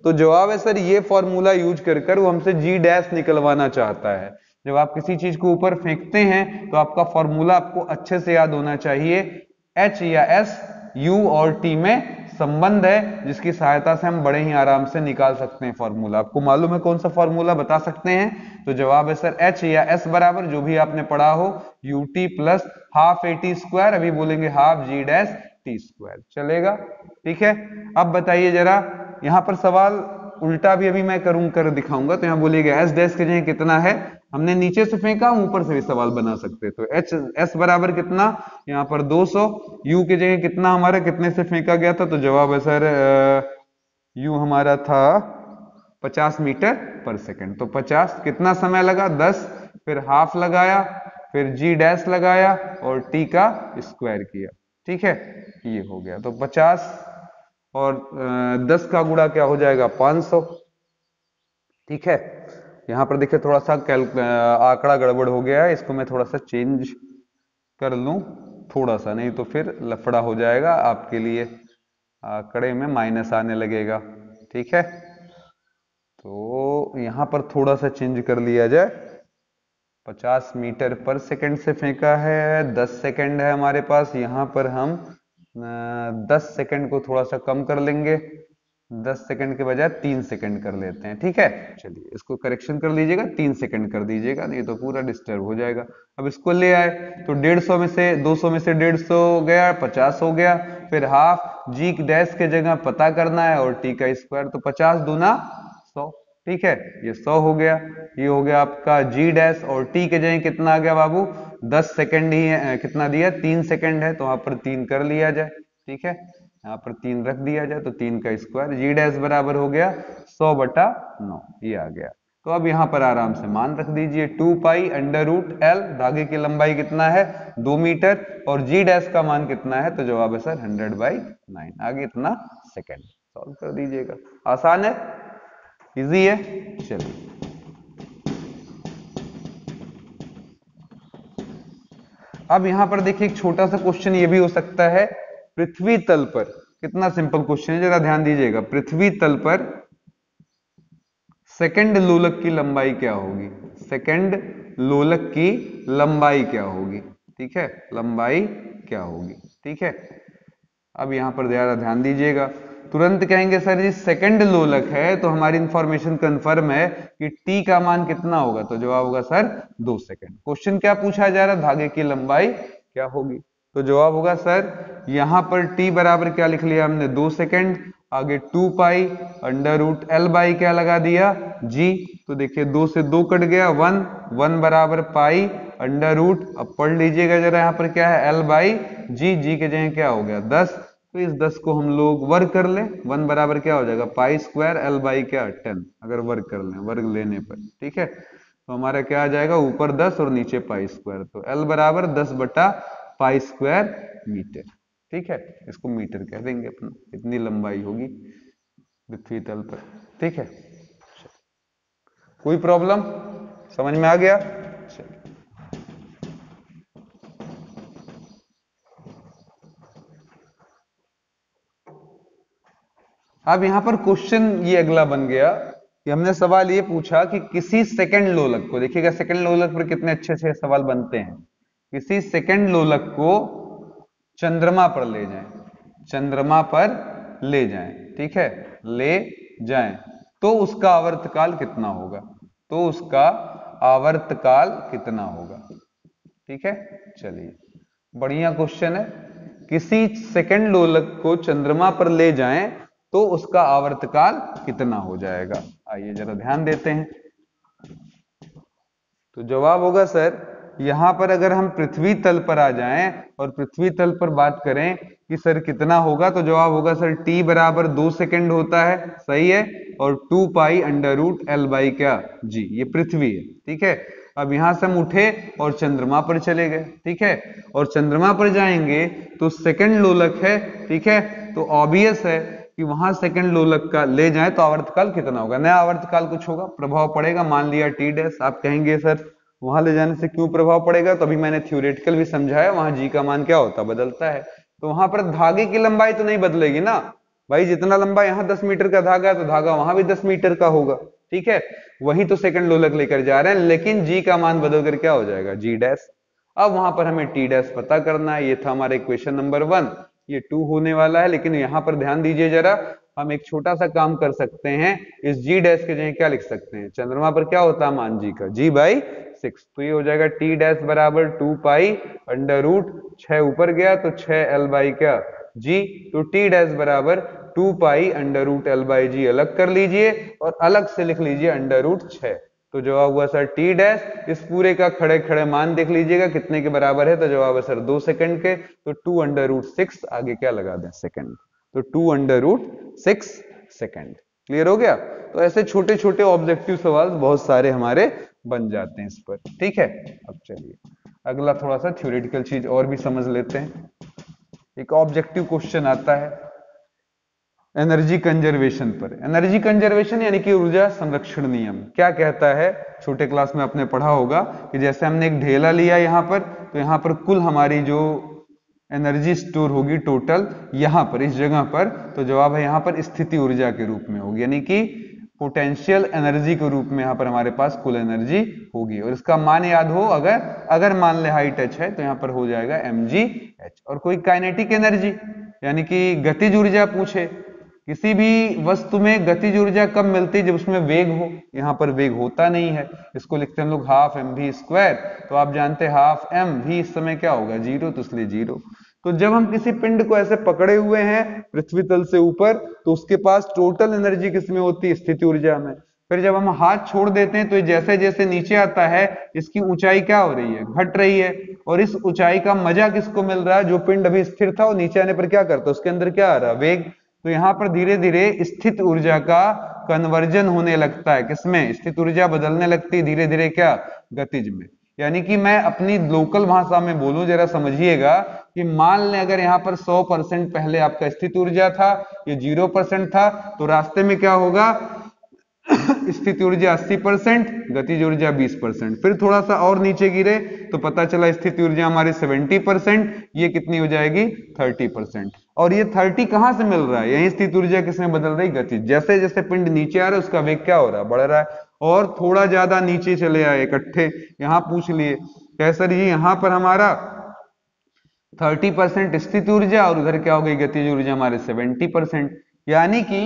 तो जवाब है सर ये फॉर्मूला यूज कर कर वो हमसे जी डैश निकलवाना चाहता है। जब आप किसी चीज को ऊपर फेंकते हैं तो आपका फॉर्मूला आपको अच्छे से याद होना चाहिए। एच या एस, यू और टी में संबंध है जिसकी सहायता से हम बड़े ही आराम से निकाल सकते हैं फॉर्मूला। आपको मालूम है कौन सा फॉर्मूला, बता सकते हैं? तो जवाब है सर एच या एस बराबर जो भी आपने पढ़ा हो U T plus half A T square, अभी बोलेंगे हाफ जी डैश टी स्क्वायर, चलेगा? ठीक है। अब बताइए जरा, यहां पर सवाल उल्टा भी अभी मैं कर दिखाऊंगा। तो यहां बोलिएगा एस डैश की जगह कितना है, हमने नीचे से फेंका, ऊपर से भी सवाल बना सकते हैं। तो एच एस बराबर कितना, यहाँ पर 200, यू की जगह कितना हमारा, कितने से फेंका गया था, तो जवाब है सर यू हमारा था 50 मीटर पर सेकंड। तो 50 कितना समय लगा, 10, फिर हाफ लगाया, फिर जी डैश लगाया और टी का स्क्वायर किया। ठीक है, ये हो गया। तो 50 और 10 का गुणा क्या हो जाएगा, 500। ठीक है, यहां पर देखिए थोड़ा सा आंकड़ा गड़बड़ हो गया है, इसको मैं थोड़ा सा चेंज कर लूं, थोड़ा सा, नहीं तो फिर लफड़ा हो जाएगा आपके लिए, आंकड़े में माइनस आने लगेगा। ठीक है, तो यहां पर थोड़ा सा चेंज कर लिया जाए। 50 मीटर पर सेकंड से फेंका है, 10 सेकंड है हमारे पास, यहां पर हम 10 सेकंड को थोड़ा सा कम कर लेंगे, 10 सेकंड के बजाय 3 सेकंड कर लेते हैं। ठीक है, चलिए इसको करेक्शन कर लीजिएगा, 3 सेकंड कर दीजिएगा, नहीं तो पूरा डिस्टर्ब हो जाएगा। अब इसको ले आए तो 150 में से 200 में से 150 गया, 50 हो गया, फिर हाफ जी डैश के जगह पता करना है और टी का स्क्वायर, तो 50 दूना 100। ठीक है, ये 100 हो गया, ये हो गया आपका जी डैश, और टी के जगह कितना आ गया बाबू, 10 सेकंड ही है, कितना दिया, 3 सेकंड है, तो वहां पर 3 कर लिया जाए। ठीक है, यहाँ पर 3 रख दिया जाए, तो 3 का स्क्वायर, जी डैश बराबर हो गया 100/9, ये आ गया। तो अब यहाँ पर आराम से मान रख दीजिए, 2 पाई अंडर रूट एल, धागे की लंबाई कितना है 2 मीटर, और जी डैश का मान कितना है, तो जवाब है सर 100/9, आगे इतना सेकंड। सॉल्व कर दीजिएगा, आसान है, इजी है। चलिए अब यहां पर देखिए एक छोटा सा क्वेश्चन ये भी हो सकता है, पृथ्वी तल पर, कितना सिंपल क्वेश्चन है, जरा ध्यान दीजिएगा। पृथ्वी तल पर सेकंड लोलक की लंबाई क्या होगी, सेकंड लोलक की लंबाई क्या होगी। ठीक है, लंबाई क्या होगी। ठीक है, अब यहां पर ज्यादा ध्यान दीजिएगा, तुरंत कहेंगे सर जी सेकंड लोलक है तो हमारी इंफॉर्मेशन कंफर्म है कि टी का मान कितना होगा, तो जवाब होगा सर 2 सेकंड। क्वेश्चन क्या पूछा जा रहा है, धागे की लंबाई क्या होगी, तो जवाब होगा सर यहां पर टी बराबर क्या लिख लिया हमने 2 सेकंड, आगे 2 pi under root L by क्या लगा दिया जी, तो देखिए 2 से 2 कट गया, 1 1 बराबर पाई अंडर रूट, अब पढ़ लीजिएगा जरा यहाँ पर क्या है एल बाई जी, जी के जगह क्या हो गया 10, तो इस 10 को हम लोग वर्ग कर लें, 1 बराबर क्या हो जाएगा पाई स्क्वायर एल बाई क्या 10, अगर वर्ग कर लें, वर्ग लेने पर। ठीक है, तो हमारा क्या आ जाएगा, ऊपर 10 और नीचे पाई स्क्वायर, तो एल बराबर 10/पाई स्क्वायर मीटर। ठीक है, इसको मीटर कह देंगे अपना, इतनी लंबाई होगी पृथ्वी तल पर। ठीक है, कोई प्रॉब्लम, समझ में आ गया? चलिए अब यहां पर क्वेश्चन ये अगला बन गया कि हमने सवाल ये पूछा कि किसी सेकंड लोलक को, देखिएगा सेकंड लोलक पर कितने अच्छे अच्छे सवाल बनते हैं, किसी सेकंड लोलक को चंद्रमा पर ले जाएं, चंद्रमा पर ले जाएं, ठीक है, ले जाएं, तो उसका आवर्तकाल कितना होगा, तो उसका आवर्तकाल कितना होगा। ठीक है, चलिए बढ़िया क्वेश्चन है, किसी सेकंड लोलक को चंद्रमा पर ले जाएं तो उसका आवर्तकाल कितना हो जाएगा। आइए जरा ध्यान देते हैं, तो जवाब होगा सर यहां पर अगर हम पृथ्वी तल पर आ जाएं और पृथ्वी तल पर बात करें कि सर कितना होगा, तो जवाब होगा सर t बराबर 2 सेकंड होता है, सही है, और 2 pi under root L by क्या जी, ये पृथ्वी है। ठीक है, अब यहां से हम उठे और चंद्रमा पर चले गए। ठीक है, और चंद्रमा पर जाएंगे तो सेकंड लोलक है, ठीक है, तो ऑब्वियस है कि वहां सेकंड लोलक का ले जाए तो आवर्तकाल कितना होगा, नया आवर्तकाल कुछ होगा, प्रभाव पड़ेगा, मान लिया टी डैश। आप कहेंगे सर वहां ले जाने से क्यों प्रभाव पड़ेगा, तो अभी मैंने थ्योरेटिकल भी समझाया, वहां जी का मान क्या होता है, बदलता है, तो वहां पर धागे की लंबाई तो नहीं बदलेगी ना, भाई जितना लंबा यहाँ 10 मीटर का धागा है तो धागा वहां भी 10 मीटर का होगा, ठीक है। वही तो सेकंड लोलक लेकर जा रहे हैं, लेकिन जी का मान बदल कर क्या हो जाएगा, जी डैश। अब वहां पर हमें टी डैश पता करना है। ये था हमारा इक्वेशन नंबर 1, ये 2 होने वाला है। लेकिन यहाँ पर ध्यान दीजिए जरा, हम एक छोटा सा काम कर सकते हैं, इस जी डैश के जगह क्या लिख सकते हैं, चंद्रमा पर क्या होता है मान जी का, जी बाई 6। तो ये हो जाएगा टी डैश बराबर 2 पाई अंडर रूट 6 ऊपर गया तो 6 एल बाई क्या जी। तो टी डैश बराबर 2 pi under root L by G अलग कर लीजिए और अलग से लिख लीजिए अंडर रूट 6। तो जवाब हुआ सर टी डैश। इस पूरे का खड़े खड़े मान देख लीजिएगा कितने के बराबर है, तो जवाब है सर 2 सेकंड के। तो 2 अंडर रूट 6 आगे क्या लगा दें सेकंड, तो 2 अंडर रूट 6 सेकंड। क्लियर हो गया। तो ऐसे छोटे छोटे ऑब्जेक्टिव सवाल बहुत सारे हमारे बन जाते हैं इस पर, ठीक है। अब चलिए अगला थोड़ा सा थ्योरेटिकल चीज और भी समझ लेते हैं। एक ऑब्जेक्टिव क्वेश्चन आता है एनर्जी कंजर्वेशन पर। एनर्जी कंजर्वेशन यानी कि ऊर्जा संरक्षण नियम क्या कहता है, छोटे क्लास में आपने पढ़ा होगा कि जैसे हमने एक ढेला लिया यहाँ पर, तो यहाँ पर कुल हमारी जो एनर्जी स्टोर होगी टोटल यहाँ पर इस जगह पर, तो जवाब है यहाँ पर स्थिति ऊर्जा के रूप में होगी, यानी कि पोटेंशियल एनर्जी के रूप में यहाँ पर हमारे पास कुल एनर्जी होगी। और इसका मान याद हो, अगर अगर मान ले हाई टच है तो यहाँ पर हो जाएगा mgh। और कोई काइनेटिक एनर्जी यानी कि गतिज ऊर्जा पूछे, किसी भी वस्तु में गतिज ऊर्जा कब मिलती है, जब उसमें वेग हो। यहाँ पर वेग होता नहीं है, इसको लिखते हैं हम लोग हाफ एम वी स्क्वायर। तो आप जानते हैं हाफ एम वी इस समय क्या होगा, जीरो, तो इसलिए जीरो। तो जब हम किसी पिंड को ऐसे पकड़े हुए हैं पृथ्वी तल से ऊपर, तो उसके पास टोटल एनर्जी किसमें होती है, स्थिति ऊर्जा में। फिर जब हम हाथ छोड़ देते हैं तो जैसे जैसे नीचे आता है इसकी ऊंचाई क्या हो रही है, घट रही है। और इस ऊंचाई का मजा किसको मिल रहा है, जो पिंड अभी स्थिर था वो नीचे आने पर क्या करता है, उसके अंदर क्या आ रहा है, वेग। तो यहाँ पर धीरे धीरे स्थित ऊर्जा का कन्वर्जन होने लगता है, किसमें, स्थित ऊर्जा बदलने लगती है धीरे धीरे क्या, गतिज में। यानी कि मैं अपनी लोकल भाषा में बोलूं जरा समझिएगा कि मान लें अगर यहाँ पर 100% पहले आपका स्थित ऊर्जा था, ये 0% था, तो रास्ते में क्या होगा स्थिति ऊर्जा 80%, गतिज ऊर्जा 20%। फिर थोड़ा सा और नीचे गिरे तो पता चला स्थिति ऊर्जा हमारी 70%, ये कितनी हो जाएगी 30%। और ये 30 कहां से मिल रहा है, यही स्थिति ऊर्जा किसमें बदल रही, गतिज। जैसे जैसे पिंड नीचे आ रहा है उसका वेग क्या हो रहा है, बढ़ रहा है। और थोड़ा ज्यादा नीचे चले आए इकट्ठे, यहां पूछ लिए कैसर जी, यहां पर हमारा 30% स्थित ऊर्जा और उधर क्या हो गई गतिज ऊर्जा हमारे 70%। यानी कि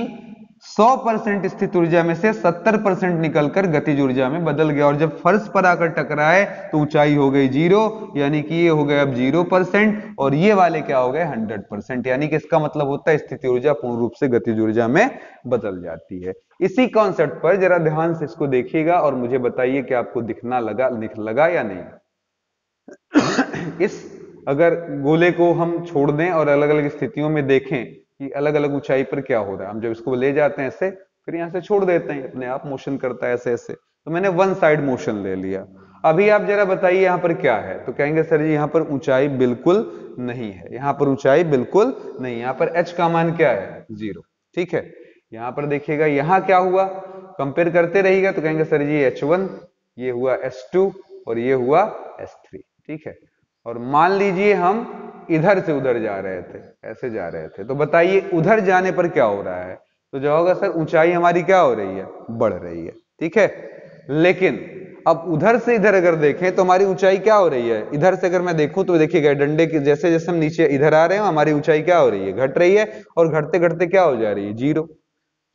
100% स्थित ऊर्जा में से 70% निकलकर गतिज ऊर्जा में बदल गया। और जब फर्श पर आकर टकराए तो ऊंचाई हो गई 0, यानी कि ये हो गए अब 0%, और ये वाले क्या हो गए 100%। यानी कि इसका मतलब होता है स्थिति ऊर्जा पूर्ण रूप से गतिज ऊर्जा में बदल जाती है। इसी कॉन्सेप्ट पर जरा ध्यान से इसको देखिएगा और मुझे बताइए कि आपको दिखना लगा या नहीं। इस अगर गोले को हम छोड़ दें और अलग अलग स्थितियों में देखें कि अलग अलग ऊंचाई पर क्या हो रहा है, हम जब इसको ले जाते हैं ऐसे, फिर यहां से छोड़ देते हैं, अपने आप मोशन करता है ऐसे ऐसे, तो मैंने वन साइड मोशन ले लिया। अभी आप जरा बताइए यहाँ पर क्या है, तो कहेंगे सर जी यहाँ पर ऊंचाई बिल्कुल नहीं है, यहाँ पर ऊंचाई बिल्कुल नहीं, यहाँ पर h का मान क्या है 0, ठीक है। यहाँ पर देखिएगा यहाँ क्या हुआ, कंपेयर करते रहिएगा तो कहेंगे सर जी h1, ये हुआ h2 और ये हुआ h3, ठीक है। और मान लीजिए हम इधर से उधर जा रहे थे, ऐसे जा रहे थे, तो बताइए उधर जाने पर क्या हो रहा है, तो जो होगा सर ऊंचाई हमारी क्या हो रही है, बढ़ रही है, ठीक है। लेकिन अब उधर से इधर अगर देखें तो हमारी ऊंचाई क्या हो रही है, इधर से अगर मैं देखूं तो देखिएगा डंडे के जैसे जैसे हम नीचे इधर आ रहे हैं हमारी ऊंचाई क्या हो रही है, घट रही है, और घटते घटते क्या हो जा रही है 0।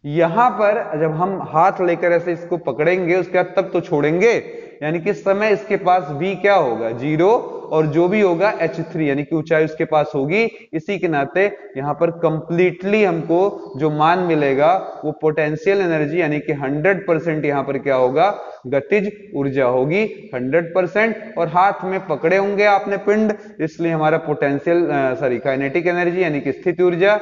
यहां पर जब हम हाथ लेकर ऐसे इसको पकड़ेंगे उसके बाद तब तो छोड़ेंगे, यानी कि समय इसके पास v क्या होगा 0, और जो भी होगा h3 यानी कि ऊंचाई उसके पास होगी। इसी के नाते यहाँ पर कंप्लीटली हमको जो मान मिलेगा वो पोटेंशियल एनर्जी यानी कि 100% यहाँ पर क्या होगा, गतिज ऊर्जा होगी 100%। और हाथ में पकड़े होंगे आपने पिंड, इसलिए हमारा पोटेंशियल काइनेटिक एनर्जी यानी कि स्थित ऊर्जा,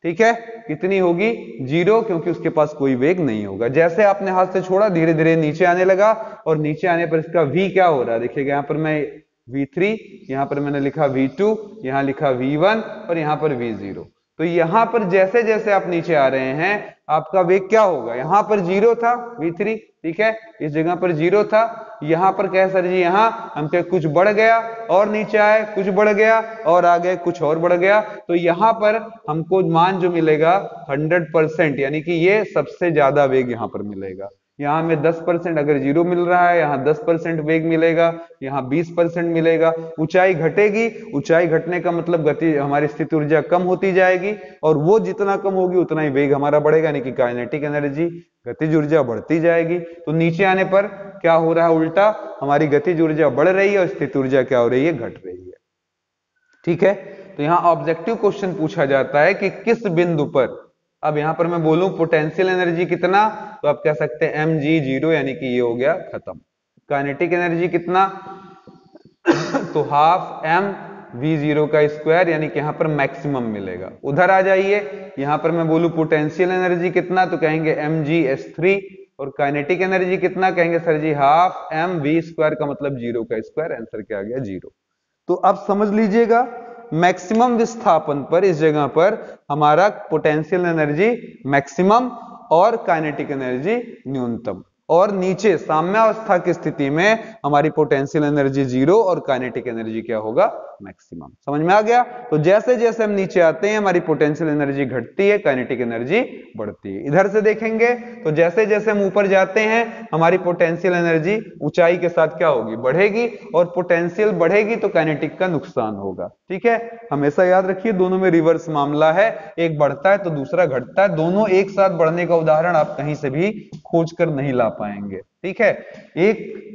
ठीक है, कितनी होगी 0, क्योंकि उसके पास कोई वेग नहीं होगा। जैसे आपने हाथ से छोड़ा धीरे धीरे नीचे आने लगा, और नीचे आने पर इसका v क्या हो रहा है, देखिएगा यहाँ पर मैं v3, यहाँ पर मैंने लिखा v2, यहाँ लिखा v1 और यहाँ पर v0। तो यहां पर जैसे जैसे आप नीचे आ रहे हैं आपका वेग क्या होगा, यहां पर 0 था v3, ठीक है, इस जगह पर 0 था, यहां पर क्या है सर जी, यहां हम क्या कुछ बढ़ गया और नीचे आए कुछ बढ़ गया और आगे कुछ और बढ़ गया, तो यहां पर हमको मान जो मिलेगा 100%, यानी कि ये सबसे ज्यादा वेग यहां पर मिलेगा। यहाँ में 10% अगर 0 मिल रहा है, यहाँ 10% वेग मिलेगा, यहाँ 20% मिलेगा। ऊंचाई घटेगी, ऊंचाई घटने का मतलब गति हमारी स्थिति ऊर्जा कम होती जाएगी, और वो जितना कम होगी उतना ही वेग हमारा बढ़ेगा, यानी कि काइनेटिक एनर्जी गतिज ऊर्जा बढ़ती जाएगी। तो नीचे आने पर क्या हो रहा है, उल्टा हमारी गतिज ऊर्जा बढ़ रही है और स्थिति ऊर्जा क्या हो रही है, घट रही है। ठीक है, तो यहाँ ऑब्जेक्टिव क्वेश्चन पूछा जाता है कि किस बिंदु पर, अब यहां पर मैं बोलूं पोटेंशियल एनर्जी कितना, तो आप कह सकते हैं mg0, यानी कि ये हो गया खत्म। काइनेटिक एनर्जी कितना, तो हाफ m v0 का स्क्वायर, यानी कि यहां पर मैक्सिमम मिलेगा। उधर आ जाइए, यहां पर मैं बोलूं पोटेंशियल एनर्जी कितना, तो कहेंगे mgs3, और काइनेटिक एनर्जी कितना, कहेंगे सर जी हाफ m v स्क्वायर का मतलब 0 का स्क्वायर, आंसर क्या आ गया 0। तो अब समझ लीजिएगा मैक्सिमम विस्थापन पर इस जगह पर हमारा पोटेंशियल एनर्जी मैक्सिमम और काइनेटिक एनर्जी न्यूनतम, और नीचे साम्यावस्था की स्थिति में हमारी पोटेंशियल एनर्जी 0 और काइनेटिक एनर्जी क्या होगा, मैक्सिमम। समझ में आ गया। तो जैसे जैसे हम नीचे आते हैं हमारी पोटेंशियल एनर्जी घटती है, काइनेटिक एनर्जी बढ़ती है। इधर से देखेंगे तो जैसे जैसे हम ऊपर जाते हैं हमारी पोटेंशियल एनर्जी ऊंचाई के साथ क्या होगी, बढ़ेगी, और पोटेंशियल बढ़ेगी तो काइनेटिक का नुकसान होगा। ठीक है, हमेशा याद रखिए दोनों में रिवर्स मामला है, एक बढ़ता है तो दूसरा घटता है, दोनों एक साथ बढ़ने का उदाहरण आप कहीं से भी खोज कर नहीं ला पाएंगे। ठीक है, एक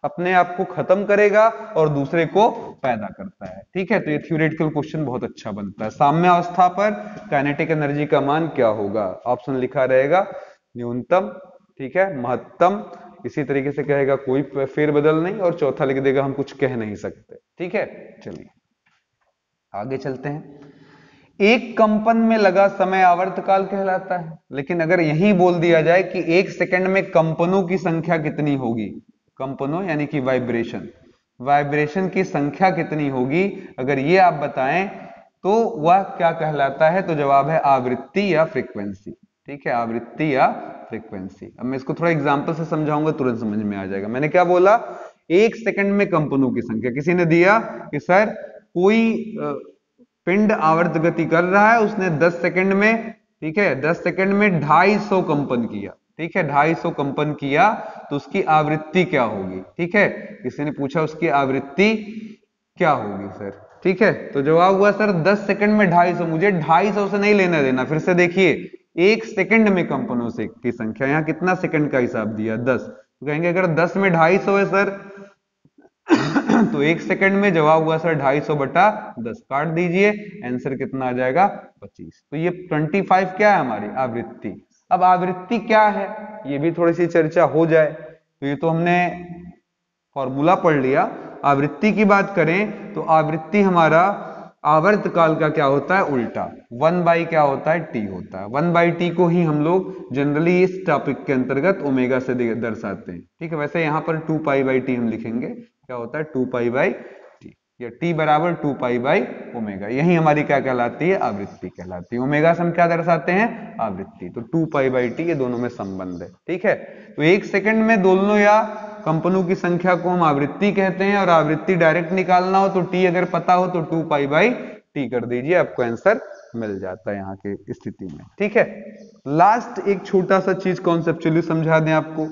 अपने आप को खत्म करेगा और दूसरे को पैदा करता है। ठीक है, तो ये थ्योरेटिकल क्वेश्चन बहुत अच्छा बनता है। साम्यावस्था पर काइनेटिक एनर्जी का मान क्या होगा, ऑप्शन लिखा रहेगा न्यूनतम, ठीक है, महत्तम, इसी तरीके से कहेगा कोई फेरबदल नहीं, और चौथा लिख देगा हम कुछ कह नहीं सकते। ठीक है, चलिए आगे चलते हैं। एक कंपन में लगा समय आवर्तकाल कहलाता है, लेकिन अगर यही बोल दिया जाए कि एक सेकंड में कंपनों की संख्या कितनी होगी, कंपनों यानी कि वाइब्रेशन, वाइब्रेशन की संख्या कितनी होगी, अगर ये आप बताएं तो वह क्या कहलाता है, तो जवाब है आवृत्ति या फ्रीक्वेंसी। ठीक है, आवृत्ति या फ्रीक्वेंसी। अब मैं इसको थोड़ा एग्जांपल से समझाऊंगा, तुरंत समझ में आ जाएगा। मैंने क्या बोला, एक सेकंड में कंपनों की संख्या, किसी ने दिया कि सर कोई पिंड आवर्त गति कर रहा है, उसने 10 सेकंड में, ठीक है, 10 सेकंड में 250 कंपन किया, ठीक है, 250 कंपन किया, तो उसकी आवृत्ति क्या होगी। ठीक है, किसी ने पूछा उसकी आवृत्ति क्या होगी सर। ठीक है, तो जवाब हुआ सर 10 सेकंड में 250, मुझे 250 से नहीं लेना देना। फिर से देखिए, एक सेकंड में कंपनों से की संख्या, यहां कितना सेकंड का हिसाब दिया 10, तो कहेंगे अगर 10 में 250 है सर तो एक सेकंड में जवाब हुआ सर 250 बटा 10, काट दीजिए, आंसर कितना आ जाएगा 25। तो ये 25 क्या है हमारी आवृत्ति। अब आवृत्ति क्या है ये भी थोड़ी सी चर्चा हो जाए। तो ये तो हमने फॉर्मूला पढ़ लिया। आवृत्ति की बात करें तो आवृत्ति हमारा आवर्त काल का क्या होता है, उल्टा 1/, क्या होता है, टी होता है। 1/t को ही हम लोग जनरली इस टॉपिक के अंतर्गत ओमेगा से दर्शाते हैं। ठीक है, वैसे यहाँ पर 2π/t हम लिखेंगे, क्या होता है 2π/t, या t बराबर 2π/ओमेगा, यही हमारी क्या कहलाती है, आवृत्ति कहलाती है। ओमेगा से हम क्या दर्शाते हैं, आवृत्ति, तो 2π/t, ये दोनों में संबंध है। ठीक है, तो एक सेकंड में दोलनों या कंपनों की संख्या को हम आवृत्ति कहते हैं, और आवृत्ति डायरेक्ट निकालना हो तो टी अगर पता हो तो 2π/t कर दीजिए, आपको आंसर मिल जाता है यहाँ की स्थिति में। ठीक है, लास्ट एक छोटा सा चीज कॉन्सेप्चुअली समझा दें आपको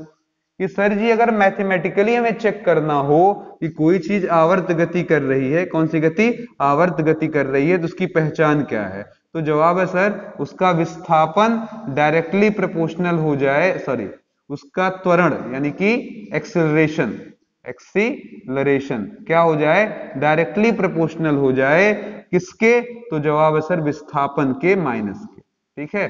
कि सर जी अगर मैथमेटिकली हमें चेक करना हो कि कोई चीज आवर्त गति कर रही है, कौन सी गति, आवर्त गति कर रही है, तो उसकी पहचान क्या है, तो जवाब है सर उसका विस्थापन डायरेक्टली प्रोपोर्शनल हो जाए, सॉरी उसका त्वरण यानी कि एक्सेलरेशन, एक्सीलरेशन क्या हो जाए, डायरेक्टली प्रोपोर्शनल हो जाए, किसके, तो जवाब है सर विस्थापन के माइनस के। ठीक है,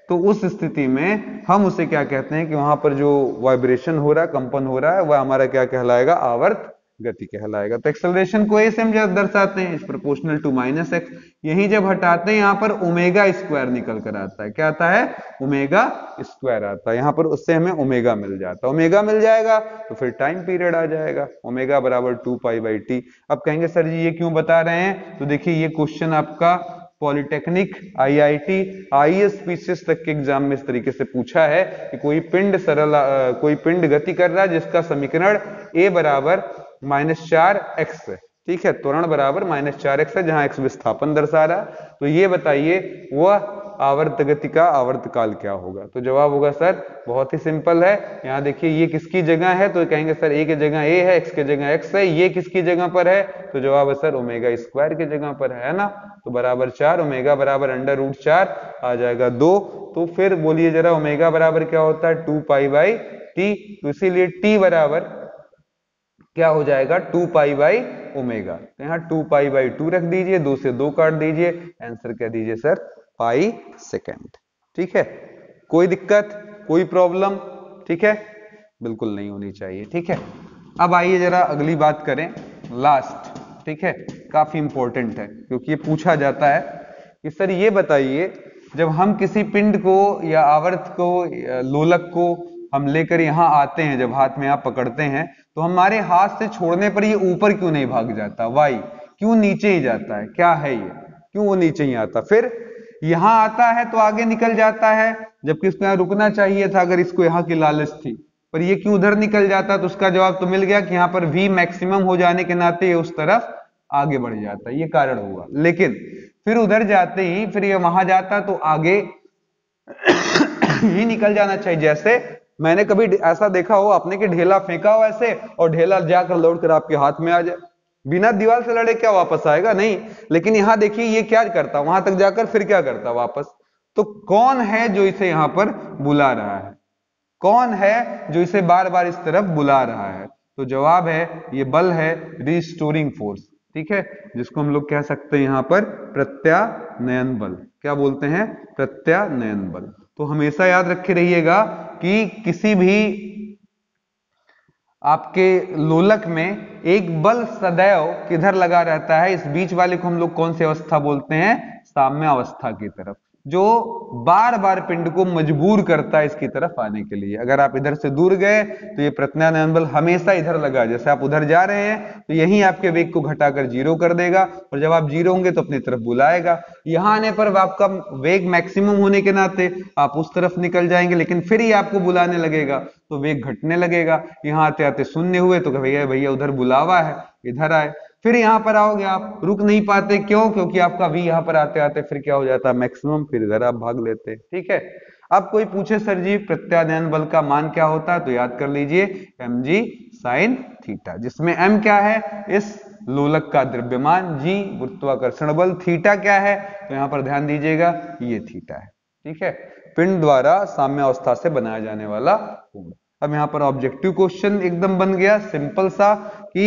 तो उस स्थिति में हम उसे क्या कहते हैं कि वहां पर जो वाइब्रेशन हो रहा है, कंपन हो रहा है, वह हमारा क्या कहलाएगा, आवर्त गति कहलाएगा। तो एक्सेलरेशन को ऐसे हम जब दर्शाते हैं इस प्रोपोर्शनल टू -x, यही जब हटाते हैं यहाँ पर ओमेगा स्क्वायर निकल कर आता है, क्या आता है, ओमेगा स्क्वायर आता है, यहाँ पर उससे हमें ओमेगा मिल जाता है। ओमेगा मिल जाएगा तो फिर टाइम पीरियड आ जाएगा, ओमेगा बराबर 2π/t। अब कहेंगे सर जी ये क्यों बता रहे हैं, तो देखिए ये क्वेश्चन आपका पॉलिटेक्निक, आईआईटी, आईएएस, पीसीएस तक के एग्जाम में इस तरीके से पूछा है कि कोई पिंड गति कर रहा है जिसका समीकरण a बराबर -4x है, ठीक है, त्वरण बराबर -4x है, जहां x विस्थापन दर्शा रहा है। तो ये बताइए वह आवर्त गति का आवर्तकाल क्या होगा। तो जवाब होगा सर बहुत ही सिंपल है। यहाँ देखिए ये किसकी जगह है, तो कहेंगे सर a की जगह a है, x की जगह x है। ये किसकी जगह पर है, तो जवाब है सर ओमेगा स्क्वायर की जगह पर है ना। तो बराबर 4, ओमेगा बराबर √4 आ जाएगा 2। तो फिर बोलिए जरा ओमेगा बराबर क्या होता है, 2π/t। तो इसीलिए t बराबर क्या हो जाएगा, 2π/ओमेगा। तो यहाँ 2π/2 रख दीजिए, 2 से 2 काट दीजिए, आंसर कह दीजिए सर पाई सेकेंड। ठीक है, कोई दिक्कत, कोई प्रॉब्लम, ठीक है, बिल्कुल नहीं होनी चाहिए। ठीक है, अब आइए जरा अगली बात करें, लास्ट। ठीक है, काफी इंपॉर्टेंट है क्योंकि ये पूछा जाता है कि सर ये बताइए जब हम किसी पिंड को या आवर्त को या लोलक को हम लेकर यहाँ आते हैं, जब हाथ में आप पकड़ते हैं तो हमारे हाथ से छोड़ने पर ये ऊपर क्यों नहीं भाग जाता, वाई क्यों नीचे ही जाता है, क्या है ये, क्यों वो नीचे ही आता, फिर यहाँ आता है तो आगे निकल जाता है, जबकि इसको यहाँ रुकना चाहिए था अगर इसको यहाँ की लालच थी, पर ये क्यों उधर निकल जाता। तो उसका जवाब तो मिल गया कि यहाँ पर v मैक्सिमम हो जाने के नाते ये उस तरफ आगे बढ़ जाता है, ये कारण हुआ। लेकिन फिर उधर जाते ही फिर ये वहां जाता तो आगे ही निकल जाना चाहिए। जैसे मैंने कभी ऐसा देखा हो आपने कि ढेला फेंका हो ऐसे और ढेला जाकर लौटकर आपके हाथ में आ जाए, बिना दीवार से लड़े क्या वापस आएगा, नहीं। लेकिन यहां देखिए ये क्या करता, वहां तक जाकर फिर क्या करता वापस। तो कौन है जो इसे यहां पर बुला रहा है, कौन है जो इसे बार बार इस तरफ बुला रहा है। तो जवाब है ये बल है रिस्टोरिंग फोर्स। ठीक है, जिसको हम लोग कह सकते हैं यहां पर प्रत्यानयन बल। क्या बोलते हैं, प्रत्यानयन बल। तो हमेशा याद रखे रहिएगा कि किसी भी आपके लोलक में एक बल सदैव किधर लगा रहता है, इस बीच वाले को हम लोग कौन सी अवस्था बोलते हैं, साम्य अवस्था की तरफ, जो बार बार पिंड को मजबूर करता है इसकी तरफ आने के लिए। अगर आप इधर से दूर गए तो ये प्रत्यानयन बल हमेशा इधर लगा, जैसे आप उधर जा रहे हैं तो यही आपके वेग को घटाकर 0 कर देगा, और जब आप 0 होंगे तो अपनी तरफ बुलाएगा। यहां आने पर आपका वेग मैक्सिमम होने के नाते आप उस तरफ निकल जाएंगे, लेकिन फिर ही आपको बुलाने लगेगा तो वेग घटने लगेगा। यहाँ आते आते शून्य हुए तो भैया भैया उधर बुलावा है, इधर आए। फिर यहां पर आओगे आप, रुक नहीं पाते, क्यों, क्योंकि आपका v यहां पर आते आते फिर क्या हो जाता है, मैक्सिमम, फिर इधर आप भाग लेते हैं। ठीक है, अब कोई पूछे सर जी प्रत्यानयन बल का मान क्या होता है, तो याद कर लीजिए mg sin थीटा, जिसमें m क्या है इस लोलक का द्रव्यमान, g गुरुत्वाकर्षण बल, थीटा क्या है, तो यहां पर ध्यान दीजिएगा ये थीटा है। ठीक है, पिंड द्वारा साम्य अवस्था से बनाया जाने वाला कोण। अब यहां पर ऑब्जेक्टिव क्वेश्चन एकदम बन गया सिंपल सा कि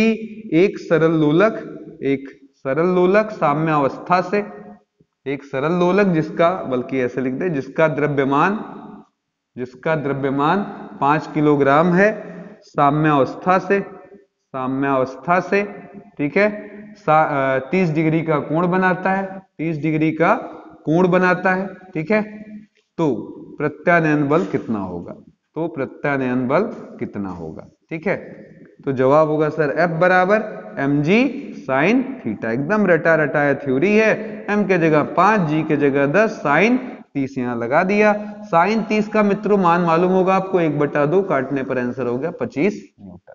एक सरल लोलक साम्य अवस्था से, एक सरल लोलक जिसका, बल्कि ऐसे लिख दे, जिसका द्रव्यमान 5 किलोग्राम है, साम्य अवस्था से, ठीक है, 30 डिग्री का कोण बनाता है, 30 डिग्री का कोण बनाता है। ठीक है, तो प्रत्यानयन बल कितना होगा, तो प्रत्यानयन बल कितना होगा। ठीक है, तो जवाब होगा सर F बराबर mg sin थीटा। एकदम रटा रटाया थ्योरी है, m के जगह 5, g के जगह 10, sin 30 यहां लगा दिया। sin 30 का मित्रों मान मालूम होगा आपको, 1/2 काटने पर आंसर हो गया 25 न्यूटन।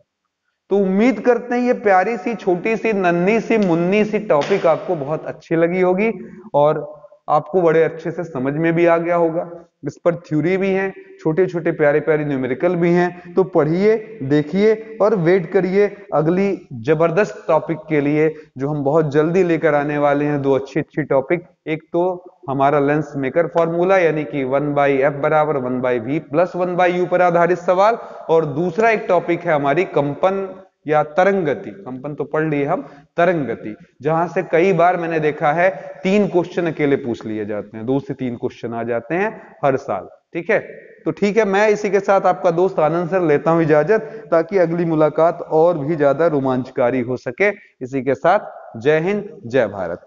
तो उम्मीद करते हैं ये प्यारी सी छोटी सी नन्ही सी मुन्नी सी टॉपिक आपको बहुत अच्छी लगी होगी और आपको बड़े अच्छे से समझ में भी आ गया होगा। इस पर थ्योरी भी है, छोटे छोटे प्यारे प्यारे न्यूमेरिकल भी हैं। तो पढ़िए, देखिए और वेट करिए अगली जबरदस्त टॉपिक के लिए जो हम बहुत जल्दी लेकर आने वाले हैं। 2 अच्छी टॉपिक, एक तो हमारा लेंस मेकर फॉर्मूला यानी कि 1/f बराबर 1/v प्लस 1/u पर आधारित सवाल, और दूसरा एक टॉपिक है हमारी कंपन या तरंग गति। कंपन तो पढ़ लिए हम, तरंग गति, जहां से कई बार मैंने देखा है 3 क्वेश्चन अकेले पूछ लिए जाते हैं, 2 से 3 क्वेश्चन आ जाते हैं हर साल। ठीक है, तो ठीक है, मैं इसी के साथ आपका दोस्त आनंद सर लेता हूं इजाजत, ताकि अगली मुलाकात और भी ज्यादा रोमांचकारी हो सके। इसी के साथ जय हिंद, जय भारत।